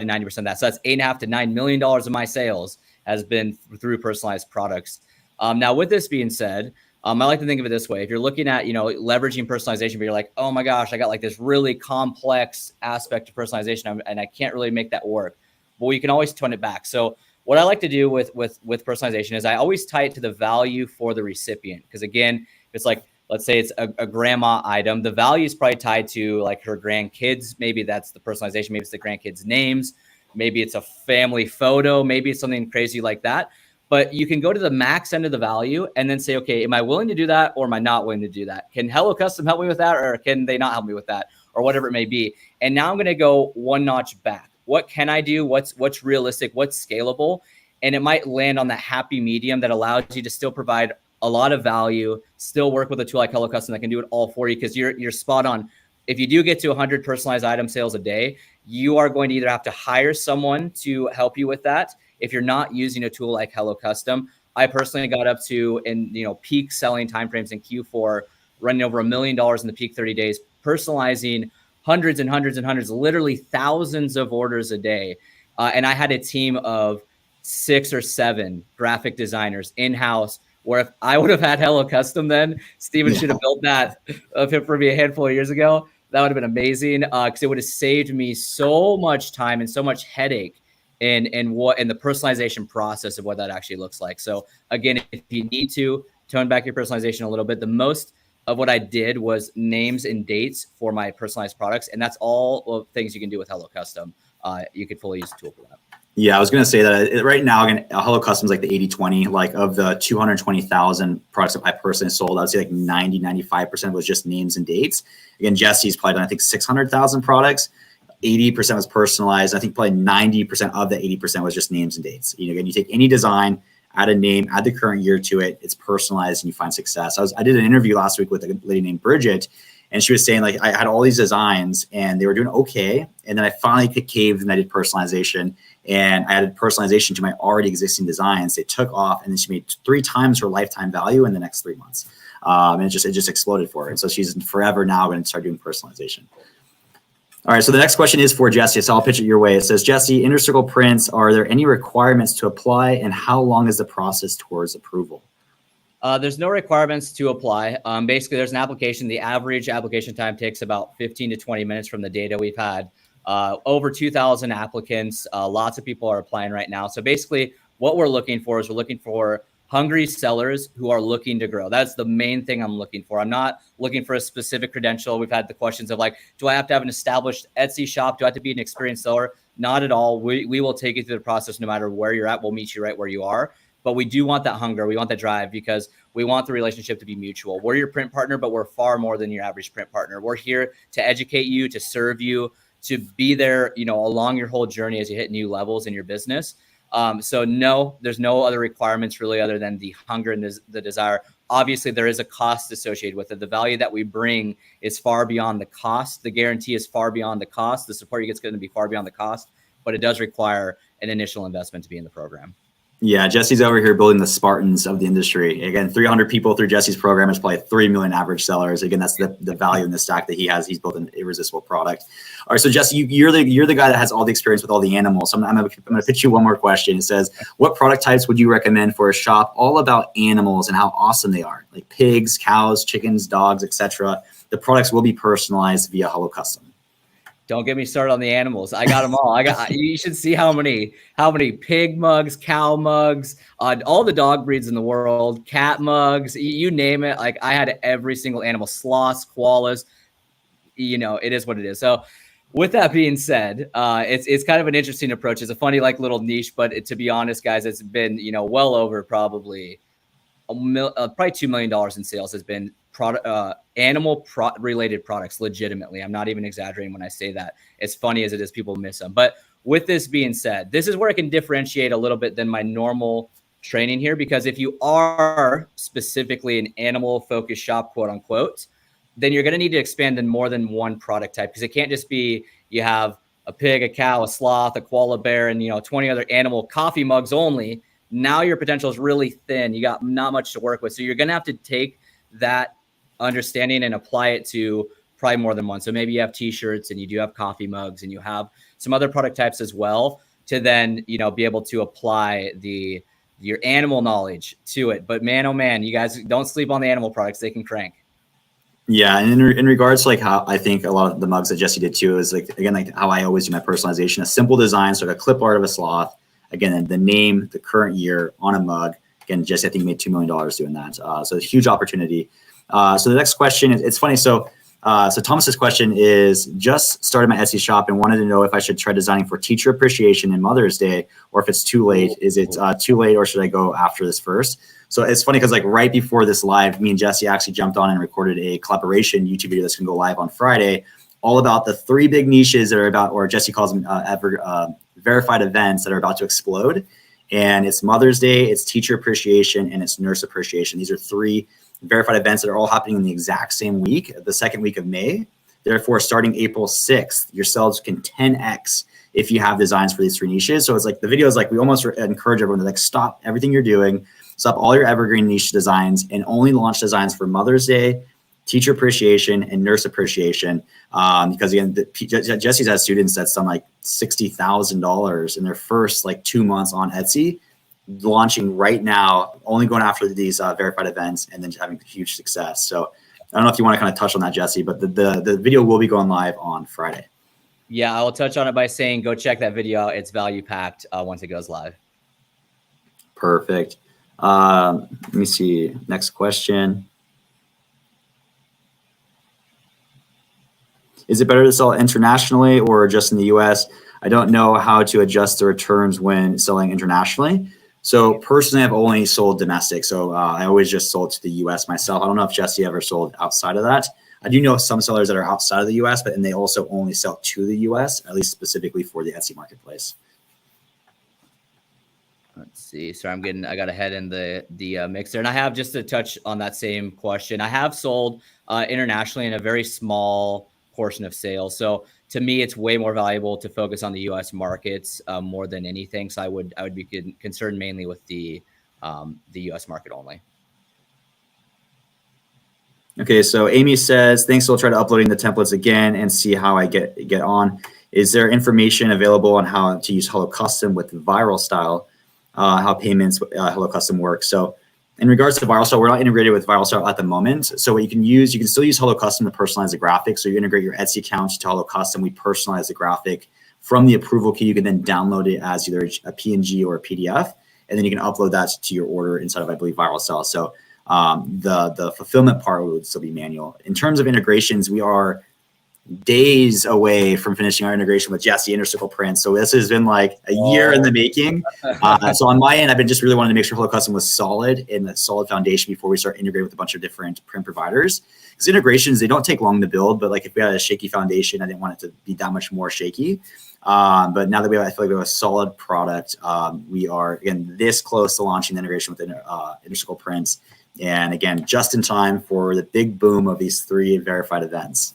to 90% of that. So that's $8.5 to $9 million of my sales has been through personalized products. Now, with this being said, I like to think of it this way. If you're looking at, leveraging personalization, but you're like, oh my gosh, I got like this really complex aspect of personalization and I can't really make that work. Well, you can always tone it back. So what I like to do with personalization is I always tie it to the value for the recipient. Because again, it's like, let's say it's a grandma item. The value is probably tied to like her grandkids. Maybe that's the personalization. Maybe it's the grandkids' names. Maybe it's a family photo. Maybe it's something crazy like that. But you can go to the max end of the value and then say, okay, am I willing to do that or am I not willing to do that? Can HelloCustom help me with that or can they not help me with that or whatever it may be? And now I'm going to go one notch back. What can I do? What's realistic? What's scalable? And it might land on that happy medium that allows you to still provide a lot of value, still work with a tool like HelloCustom that can do it all for you, because you're spot on. If you do get to 100 personalized item sales a day, you are going to either have to hire someone to help you with that. If you're not using a tool like HelloCustom, I personally got up to peak selling timeframes in Q4, running over $1 million in the peak 30 days, personalizing hundreds and hundreds and hundreds, literally thousands of orders a day. And I had a team of 6 or 7 graphic designers in-house, where if I would have had HelloCustom then, Steven should have built that for me a handful of years ago. That would have been amazing, because it would have saved me so much time and so much headache in the personalization process of what that actually looks like. So again, if you need to tone back your personalization a little bit, the most of what I did was names and dates for my personalized products. And that's all of things you can do with HelloCustom. You could fully use the tool for that. Yeah, I was going to say that right now, again, HelloCustom is like the 80-20, like of the 220,000 products that I personally sold, I would say like 95% was just names and dates. Again, Jesse's probably done, I think, 600,000 products. 80% was personalized. I think probably 90% of the 80% was just names and dates. Again, you take any design, add a name, add the current year to it. It's personalized and you find success. I did an interview last week with a lady named Bridget, and she was saying, like, I had all these designs and they were doing okay. And then I finally caved and I did personalization, and I added personalization to my already existing designs. They took off, and then she made 3 times her lifetime value in the next 3 months. And it just exploded for her. And so she's forever now going to start doing personalization. All right, so the next question is for Jesse, so I'll pitch it your way. It says, Jesse, Inner Circle prints, are there any requirements to apply, and how long is the process towards approval? There's no requirements to apply. Basically, there's an application. The average application time takes about 15 to 20 minutes from the data we've had. Over 2,000 applicants. Lots of people are applying right now. So basically, what we're looking for is we're looking for hungry sellers who are looking to grow. That's the main thing I'm looking for. I'm not looking for a specific credential. We've had the questions of like, do I have to have an established Etsy shop? Do I have to be an experienced seller? Not at all. We will take you through the process no matter where you're at. We'll meet you right where you are. But we do want that hunger. We want that drive, because we want the relationship to be mutual. We're your print partner, but we're far more than your average print partner. We're here to educate you, to serve you, to be there, along your whole journey as you hit new levels in your business. So no, there's no other requirements really other than the hunger and the desire. Obviously, there is a cost associated with it. The value that we bring is far beyond the cost. The guarantee is far beyond the cost. The support you get is going to be far beyond the cost, but it does require an initial investment to be in the program. Yeah, Jesse's over here building the Spartans of the industry. Again, 300 people through Jesse's program is probably 3 million average sellers. Again, that's the value in the stack that he has. He's built an irresistible product. All right, so Jesse, you're the guy that has all the experience with all the animals. So I'm going to pitch you one more question. It says, what product types would you recommend for a shop all about animals and how awesome they are? Like pigs, cows, chickens, dogs, etc. The products will be personalized via HelloCustom. Don't get me started on the animals. I got them all. You should see how many pig mugs, cow mugs, all the dog breeds in the world, cat mugs, you name it. Like I had every single animal, sloths, koalas. It is what it is. So with that being said, it's kind of an interesting approach. It's a funny like little niche, but to be honest, guys, it's been well over probably probably $2 million in sales has been animal related products. Legitimately, I'm not even exaggerating when I say that. As funny as it is, people miss them. But with this being said, this is where I can differentiate a little bit than my normal training here, because if you are specifically an animal focused shop, quote unquote, then you're going to need to expand in more than one product type, because it can't just be you have a pig, a cow, a sloth, a koala bear, and 20 other animal coffee mugs only. Now your potential is really thin. You got not much to work with. So you're going to have to take that understanding and apply it to probably more than one. So maybe you have t-shirts and you do have coffee mugs and you have some other product types as well to then, be able to apply your animal knowledge to it. But man, oh man, you guys don't sleep on the animal products. They can crank. Yeah, and in regards to like how I think a lot of the mugs that Jesse did too is like, again, like how I always do my personalization, a simple design, so like a clip art of a sloth, again, the name, the current year on a mug. Again, Jesse, I think made $2 million doing that. So it's a huge opportunity. So the next question is, it's funny. So Thomas's question is, just started my Etsy shop and wanted to know if I should try designing for Teacher Appreciation and Mother's Day, or if it's too late. Is it too late, or should I go after this first? So it's funny because like right before this live, me and Jesse actually jumped on and recorded a collaboration YouTube video that's going to go live on Friday, all about the 3 big niches that are about, or Jesse calls them verified events that are about to explode. And it's Mother's Day, it's Teacher Appreciation, and it's Nurse Appreciation. These are 3 verified events that are all happening in the exact same week, the second week of May. Therefore, starting April 6th, your sales can 10x if you have designs for these 3 niches. So it's like the video is like, we almost encourage everyone to like stop everything you're doing, stop all your evergreen niche designs, and only launch designs for Mother's Day, Teacher Appreciation, and Nurse Appreciation. Because again, Jesse's had students that's done like $60,000 in their first like 2 months on Etsy, launching right now, only going after these verified events, and then having huge success. So I don't know if you want to kind of touch on that, Jesse, but the video will be going live on Friday. Yeah, I will touch on it by saying, go check that video out. It's value packed once it goes live. Perfect. Let me see. Next question. Is it better to sell internationally or just in the US? I don't know how to adjust the returns when selling internationally. So personally, I've only sold domestic. So I always just sold to the US myself. I don't know if Jesse ever sold outside of that. I do know some sellers that are outside of the US, and they also only sell to the US, at least specifically for the Etsy marketplace. Let's see. Sorry, I got ahead in the mixer, and I have, just to touch on that same question, I have sold internationally in a very small portion of sales. So to me, it's way more valuable to focus on the U.S. markets more than anything. So I would be concerned mainly with the U.S. market only. Okay, so Amy says, thanks. I'll try to uploading the templates again and see how I get on. Is there information available on how to use Holo Custom with viral style? How payments Holo Custom works. So in regards to viral style, we're not integrated with viral style at the moment. So what you can still use Holo Custom to personalize the graphic. So you integrate your Etsy account to Holo Custom. We personalize the graphic from the approval key. You can then download it as either a PNG or a PDF, and then you can upload that to your order inside of, I believe, viral style. So the fulfillment part would still be manual. In terms of integrations, we are days away from finishing our integration with Jesse Intercircle Print. So this has been like a year in the making. So on my end, I've been just really wanting to make sure Holo Custom was solid and a solid foundation before we start integrating with a bunch of different print providers. Because integrations, they don't take long to build, but like if we had a shaky foundation, I didn't want it to be that much more shaky. But now that I feel like we have a solid product, we are, again, this close to launching the integration with Intercircle Prints. And again, just in time for the big boom of these 3 verified events.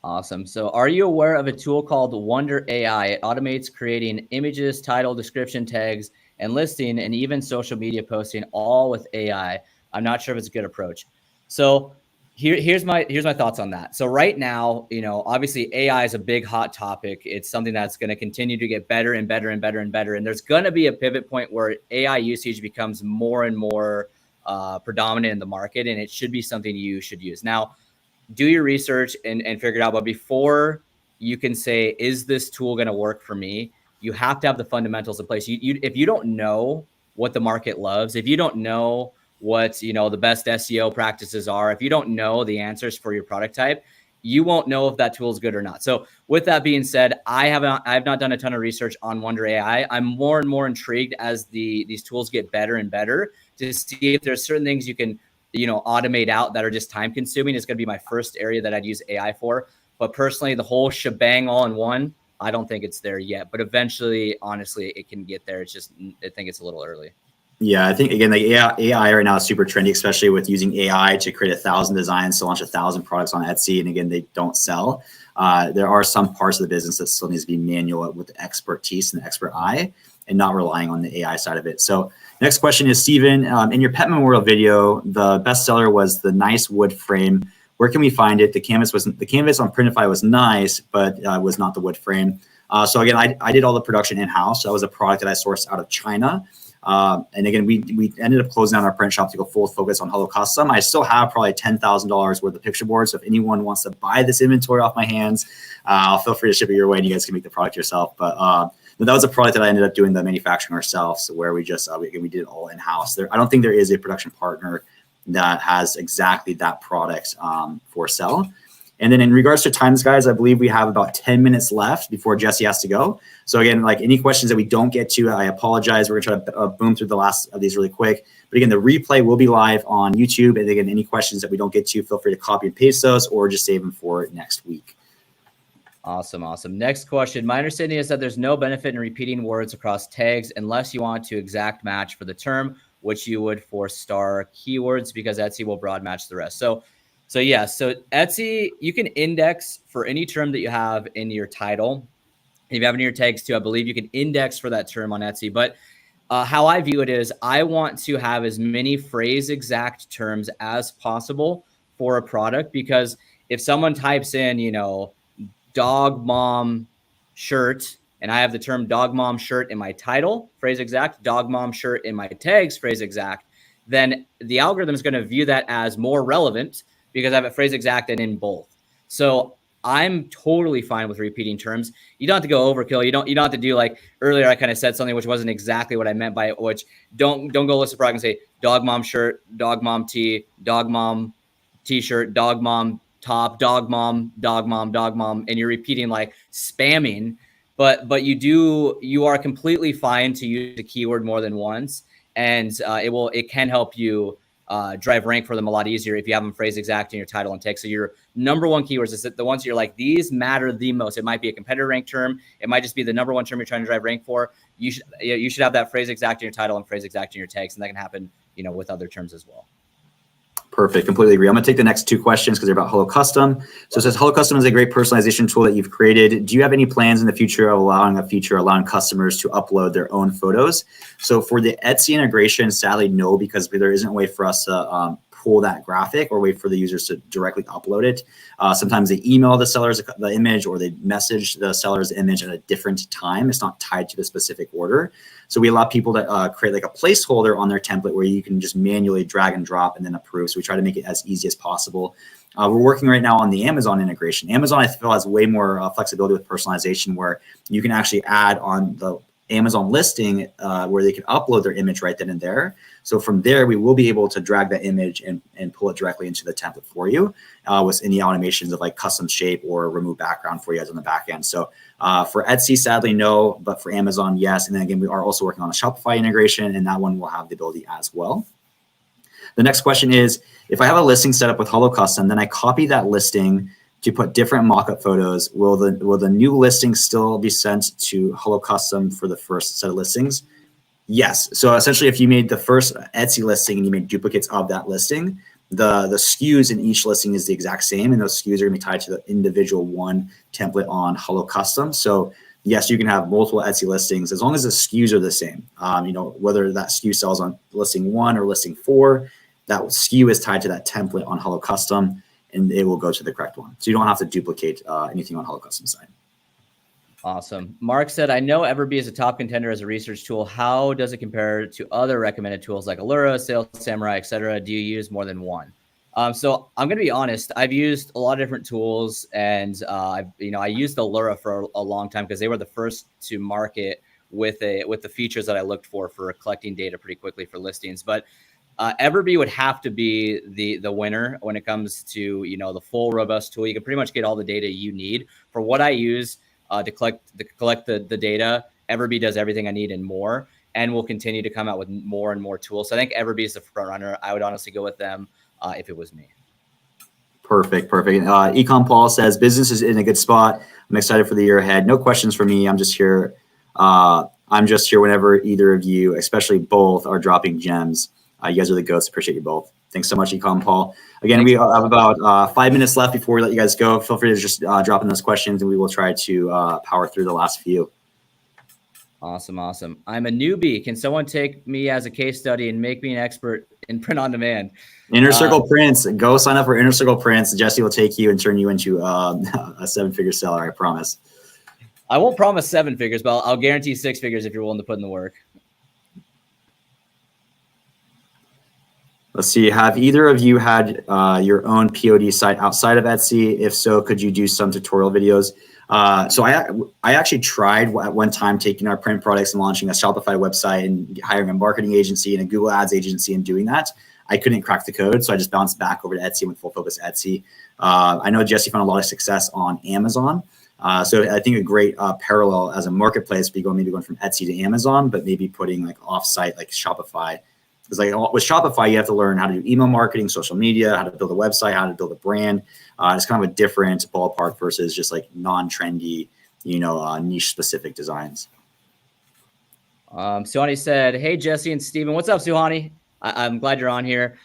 Awesome. So are you aware of a tool called Wonder AI? It automates creating images, title, description, tags, and listing, and even social media posting, all with AI. I'm not sure if it's a good approach. So here's my thoughts on that. So right now, obviously AI is a big hot topic. It's something that's going to continue to get better and better and better and better. And there's going to be a pivot point where AI usage becomes more and more predominant in the market, and it should be something you should use. Now, do your research and figure it out. But before you can say, is this tool going to work for me? You have to have the fundamentals in place. If you don't know what the market loves, if you don't know what, the best SEO practices are, if you don't know the answers for your product type, you won't know if that tool is good or not. So with that being said, I have not done a ton of research on Wonder AI. I'm more and more intrigued as these tools get better and better to see if there's certain things you can, automate out that are just time consuming. It's going to be my first area that I'd use AI for. But personally, the whole shebang all in one, I don't think it's there yet. But eventually, honestly, it can get there. It's just, I think it's a little early. Yeah, I think again, like AI right now is super trendy, especially with using AI to create 1,000 designs to launch 1,000 products on Etsy. And again, they don't sell. There are some parts of the business that still needs to be manual with the expertise and the expert eye, and not relying on the AI side of it. So next question is, Steven, in your pet memorial video, the bestseller was the nice wood frame. Where can we find it? The canvas on Printify was nice, but was not the wood frame. So again, I did all the production in-house. So that was a product that I sourced out of China. And again, we ended up closing down our print shop to go full focus on Holo Custom. I still have probably $10,000 worth of picture boards. So if anyone wants to buy this inventory off my hands, I'll feel free to ship it your way and you guys can make the product yourself. But that was a product that I ended up doing the manufacturing ourselves, where we just, we did it all in-house. I don't think there is a production partner that has exactly that product for sale. And then in regards to times, guys, I believe we have about 10 minutes left before Jesse has to go. So again, like any questions that we don't get to, I apologize. We're gonna try to boom through the last of these really quick. But again, the replay will be live on YouTube. And again, any questions that we don't get to, feel free to copy and paste those or just save them for next week. Awesome. Next question. My understanding is that there's no benefit in repeating words across tags unless you want to exact match for the term, which you would for star keywords, because Etsy will broad match the rest. So Etsy, you can index for any term that you have in your title. If you have it in your tags too, I believe you can index for that term on Etsy. But how I view it is I want to have as many phrase exact terms as possible for a product, because if someone types in, dog mom shirt, and I have the term dog mom shirt in my title, phrase exact, dog mom shirt in my tags, phrase exact, then the algorithm is going to view that as more relevant because I have it phrase exact and in both. So I'm totally fine with repeating terms. You don't have to go overkill. You don't have to do like earlier. I kind of said something which wasn't exactly what I meant by it. Which don't go list a product and say dog mom shirt, dog mom tee, dog mom t-shirt, dog mom top, dog mom, and you're repeating like spamming. But you are completely fine to use a keyword more than once, and it can help you drive rank for them a lot easier if you have them phrase exact in your title and text. So your number one keywords is the ones you're like, these matter the most. It might be a competitor rank term. It might just be the number one term you're trying to drive rank for. You should have that phrase exact in your title and phrase exact in your tags, and that can happen, with other terms as well. Perfect. Completely agree. I'm going to take the next two questions because they're about Holo Custom. So it says, Holo Custom is a great personalization tool that you've created. Do you have any plans in the future of allowing customers to upload their own photos? So for the Etsy integration, sadly, no, because there isn't a way for us to pull that graphic or wait for the users to directly upload it. Sometimes they email the sellers the image, or they message the sellers the image at a different time. It's not tied to the specific order. So we allow people to create like a placeholder on their template where you can just manually drag and drop and then approve. So we try to make it as easy as possible. We're working right now on the Amazon integration. Amazon, I feel, has way more flexibility with personalization, where you can actually add on the Amazon listing where they can upload their image right then and there. So from there, we will be able to drag that image and pull it directly into the template for you with any automations of like custom shape or remove background for you guys on the back end. So for Etsy, sadly, no, but for Amazon, yes. And then again, we are also working on a Shopify integration, and that one will have the ability as well. The next question is, if I have a listing set up with Holo Custom, then I copy that listing to put different mock-up photos, will the new listing still be sent to Holo Custom for the first set of listings? Yes. So essentially, if you made the first Etsy listing and you made duplicates of that listing, the SKUs in each listing is the exact same, and those SKUs are going to be tied to the individual one template on Holo Custom. So yes, you can have multiple Etsy listings as long as the SKUs are the same. Whether that SKU sells on listing 1 or listing 4, that SKU is tied to that template on Holo Custom, and it will go to the correct one. So you don't have to duplicate anything on Holo Custom side. Awesome. Mark said, I know Everbee is a top contender as a research tool. How does it compare to other recommended tools like Allura, Sales Samurai, etc.? Do you use more than one? So I'm going to be honest. I've used a lot of different tools, and I used Allura for a long time because they were the first to market with the features that I looked for collecting data pretty quickly for listings. But Everbee would have to be the winner when it comes to the full robust tool. You can pretty much get all the data you need for what I use to collect the data. Everbee does everything I need and more, and will continue to come out with more and more tools. So I think Everbee is the front runner. I would honestly go with them if it was me. Perfect. Econ Paul says business is in a good spot. I'm excited for the year ahead. No questions for me. I'm just here. I'm just here whenever either of you, especially both, are dropping gems. You guys are the goats. Appreciate you both. Thanks so much, Econ Paul. Again, we have about 5 minutes left before we let you guys go. Feel free to just drop in those questions, and we will try to power through the last few. Awesome. I'm a newbie. Can someone take me as a case study and make me an expert in print on demand? Inner Circle Prints. Go sign up for Inner Circle Prints. Jesse will take you and turn you into a 7-figure seller. I promise. I won't promise 7 figures, but I'll guarantee 6 figures if you're willing to put in the work. Let's see. Have either of you had your own POD site outside of Etsy? If so, could you do some tutorial videos? So I actually tried at one time taking our print products and launching a Shopify website and hiring a marketing agency and a Google Ads agency and doing that. I couldn't crack the code, so I just bounced back over to Etsy with full focus Etsy. I know Jesse found a lot of success on Amazon. So I think a great parallel as a marketplace would be maybe going from Etsy to Amazon, but maybe putting like offsite like Shopify. Because like with Shopify, you have to learn how to do email marketing, social media, how to build a website, how to build a brand. It's kind of a different ballpark versus just like non-trendy, niche specific designs. Suhani said, "Hey Jesse and Steven." What's up, Suhani? I'm glad you're on here.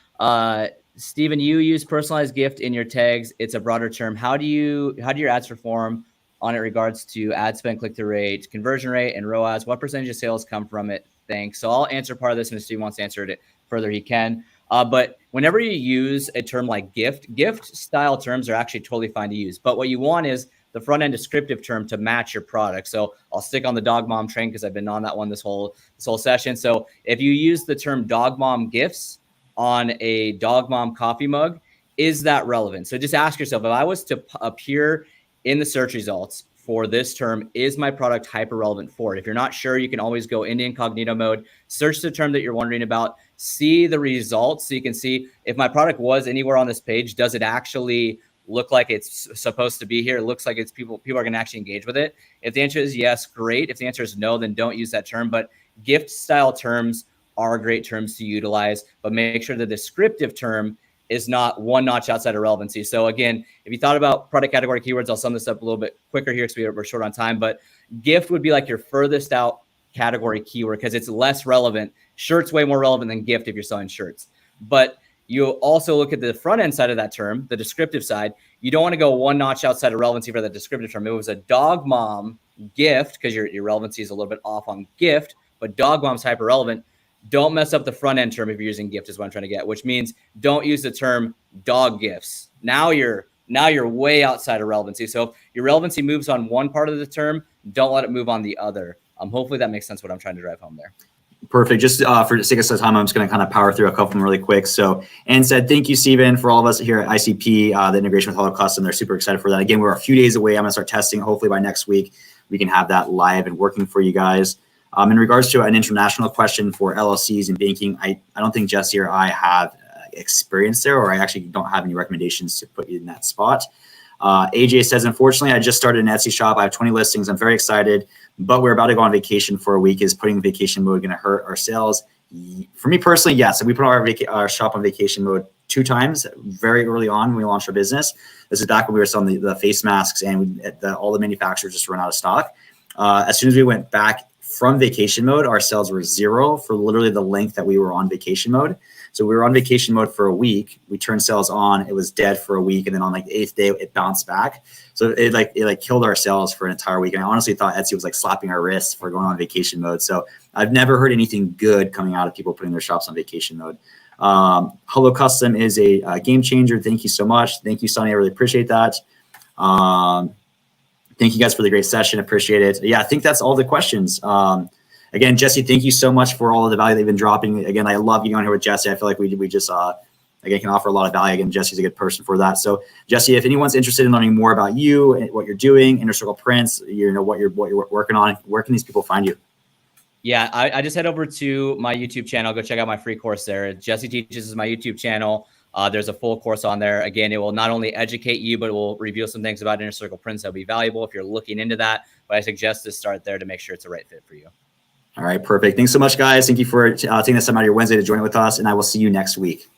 Steven, you use personalized gift in your tags. It's a broader term. How do your ads perform on it regards to ad spend, click-through rate, conversion rate, and ROAS? What percentage of sales come from it? Thanks. So I'll answer part of this, and if Steve wants to answer it further, he can. But whenever you use a term like gift style terms are actually totally fine to use. But what you want is the front end descriptive term to match your product. So I'll stick on the dog mom train because I've been on that one this whole session. So if you use the term dog mom gifts on a dog mom coffee mug, is that relevant? So just ask yourself, if I was to appear in the search results for this term, is my product hyper relevant for it? If you're not sure, you can always go into incognito mode, search the term that you're wondering about, see the results so you can see if my product was anywhere on this page, does it actually look like it's supposed to be here? It looks like it's people are going to actually engage with it. If the answer is yes, great. If the answer is no, then don't use that term. But gift style terms are great terms to utilize, but make sure the descriptive term is not one notch outside of relevancy. So again, if you thought about product category keywords, I'll sum this up a little bit quicker here because we're short on time, but gift would be like your furthest out category keyword because it's less relevant. Shirt's way more relevant than gift if you're selling shirts. But you also look at the front end side of that term, the descriptive side. You don't want to go one notch outside of relevancy for the descriptive term. It was a dog mom gift because your relevancy is a little bit off on gift, but dog mom's hyper relevant. Don't mess up the front end term if you're using gift is what I'm trying to get, which means don't use the term dog gifts. Now you're way outside of relevancy. So if your relevancy moves on one part of the term, don't let it move on the other. Hopefully that makes sense what I'm trying to drive home there. Perfect. Just for the sake of time, I'm just going to kind of power through a couple of them really quick. So, Ann said, thank you, Steven, for all of us here at ICP, the integration with Holo Custom. They're super excited for that. Again, we're a few days away. I'm going to start testing. Hopefully by next week, we can have that live and working for you guys. In regards to an international question for LLCs and banking, I don't think Jesse or I have experience there, or I actually don't have any recommendations to put you in that spot. AJ says, unfortunately, I just started an Etsy shop. I have 20 listings. I'm very excited, but we're about to go on vacation for a week. Is putting vacation mode going to hurt our sales? For me personally, yes. We put our shop on vacation mode 2 times very early on when we launched our business. This is back when we were selling the face masks and all the manufacturers just ran out of stock. As soon as we went back from vacation mode, our sales were 0 for literally the length that we were on vacation mode. So we were on vacation mode for a week. We turned sales on. It was dead for a week, and then on like the 8th day, it bounced back. So it killed our sales for an entire week. And I honestly thought Etsy was like slapping our wrists for going on vacation mode. So I've never heard anything good coming out of people putting their shops on vacation mode. Holo Custom is a game changer. Thank you so much. Thank you, Sonny. I really appreciate that. Thank you guys for the great session. Appreciate it. Yeah, I think that's all the questions. Again, Jesse, thank you so much for all of the value they've been dropping. Again, I love getting on here with Jesse. I feel like we just again, can offer a lot of value. Again, Jesse's a good person for that. So Jesse, if anyone's interested in learning more about you and what you're doing, Inner Circle Prints, what you're working on, where can these people find you? Yeah, I just head over to my YouTube channel. Go check out my free course there. Jesse Teaches is my YouTube channel. There's a full course on there. Again, it will not only educate you, but it will reveal some things about Inner Circle Prints that will be valuable if you're looking into that. But I suggest to start there to make sure it's the right fit for you. All right, perfect. Thanks so much, guys. Thank you for taking this time out of your Wednesday to join with us, and I will see you next week.